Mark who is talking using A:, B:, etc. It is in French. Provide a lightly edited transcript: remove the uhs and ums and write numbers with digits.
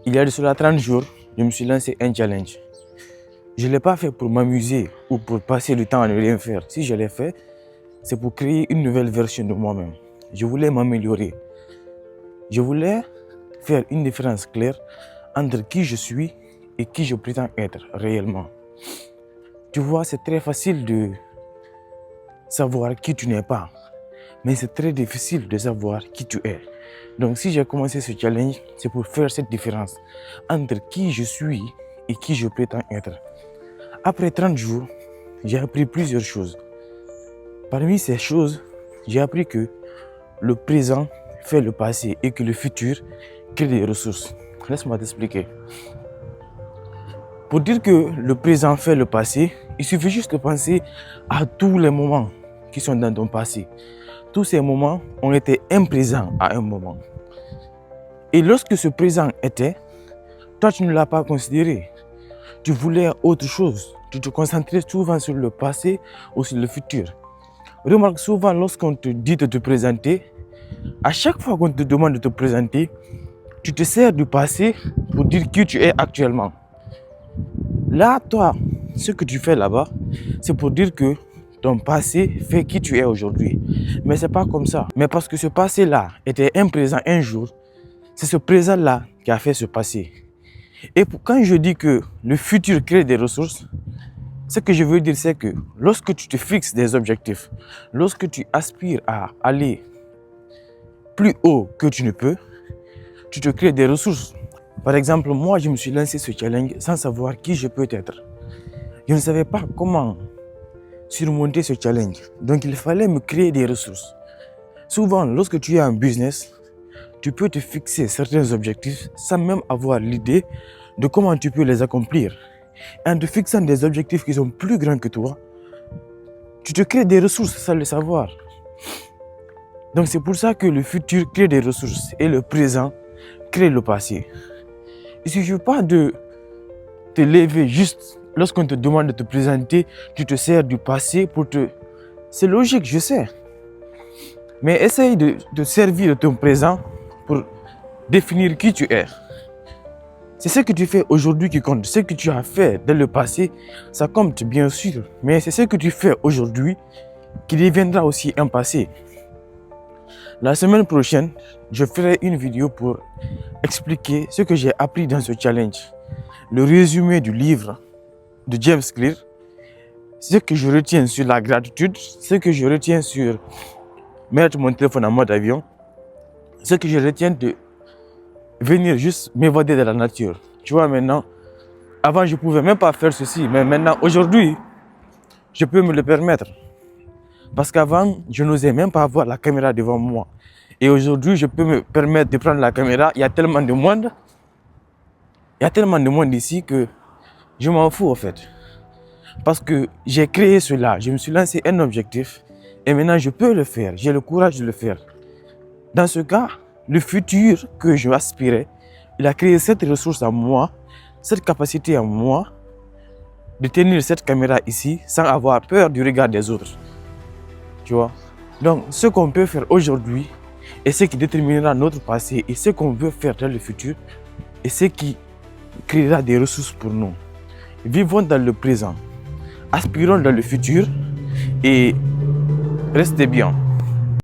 A: Il y a de cela 30 jours, je me suis lancé un challenge. Je ne l'ai pas fait pour m'amuser ou pour passer le temps à ne rien faire. Si je l'ai fait, c'est pour créer une nouvelle version de moi-même. Je voulais m'améliorer. Je voulais faire une différence claire entre qui je suis et qui je prétends être réellement. Tu vois, c'est très facile de savoir qui tu n'es pas, mais c'est très difficile de savoir qui tu es. Donc si j'ai commencé ce challenge, c'est pour faire cette différence entre qui je suis et qui je prétends être. Après 30 jours, j'ai appris plusieurs choses. Parmi ces choses, j'ai appris que le présent fait le passé et que le futur crée des ressources. Laisse-moi t'expliquer. Pour dire que le présent fait le passé, il suffit juste de penser à tous les moments qui sont dans ton passé. Tous ces moments ont été imprésents à un moment. Et lorsque ce présent était, toi tu ne l'as pas considéré. Tu voulais autre chose. Tu te concentrais souvent sur le passé ou sur le futur. Remarque souvent lorsqu'on te dit de te présenter, à chaque fois qu'on te demande de te présenter, tu te sers du passé pour dire qui tu es actuellement. Là, toi, ce que tu fais là-bas, c'est pour dire que ton passé fait qui tu es aujourd'hui. Mais ce n'est pas comme ça. Mais parce que ce passé-là était imprésent un jour, c'est ce présent-là qui a fait ce passé. Et quand je dis que le futur crée des ressources, ce que je veux dire, c'est que lorsque tu te fixes des objectifs, lorsque tu aspires à aller plus haut que tu ne peux, tu te crées des ressources. Par exemple, moi, je me suis lancé ce challenge sans savoir qui je peux être. Je ne savais pas comment surmonter ce challenge. Donc, il fallait me créer des ressources. Souvent, lorsque tu as un business, tu peux te fixer certains objectifs sans même avoir l'idée de comment tu peux les accomplir. En te fixant des objectifs qui sont plus grands que toi, tu te crées des ressources sans le savoir. Donc c'est pour ça que le futur crée des ressources et le présent crée le passé. Il ne suffit pas de te lever juste lorsqu'on te demande de te présenter, tu te sers du passé pour te... C'est logique, je sais. Mais essaye de te servir de ton présent pour définir qui tu es. C'est ce que tu fais aujourd'hui qui compte. Ce que tu as fait dans le passé, ça compte bien sûr. Mais c'est ce que tu fais aujourd'hui qui deviendra aussi un passé. La semaine prochaine, je ferai une vidéo pour expliquer ce que j'ai appris dans ce challenge. Le résumé du livre de James Clear, ce que je retiens sur la gratitude, ce que je retiens sur mettre mon téléphone en mode avion, ce que je retiens de venir juste m'évader de la nature. Tu vois, maintenant, avant je ne pouvais même pas faire ceci, mais maintenant, aujourd'hui, je peux me le permettre. Parce qu'avant, je n'osais même pas avoir la caméra devant moi. Et aujourd'hui, je peux me permettre de prendre la caméra. Il y a tellement de monde. Il y a tellement de monde ici que je m'en fous en fait. Parce que j'ai créé cela. Je me suis lancé un objectif. Et maintenant, je peux le faire. J'ai le courage de le faire. Dans ce cas, le futur que je aspirais, il a créé cette ressource en moi, cette capacité en moi de tenir cette caméra ici sans avoir peur du regard des autres. Tu vois? Donc, ce qu'on peut faire aujourd'hui et ce qui déterminera notre passé et ce qu'on veut faire dans le futur et ce qui créera des ressources pour nous. Vivons dans le présent, aspirons dans le futur et restez bien.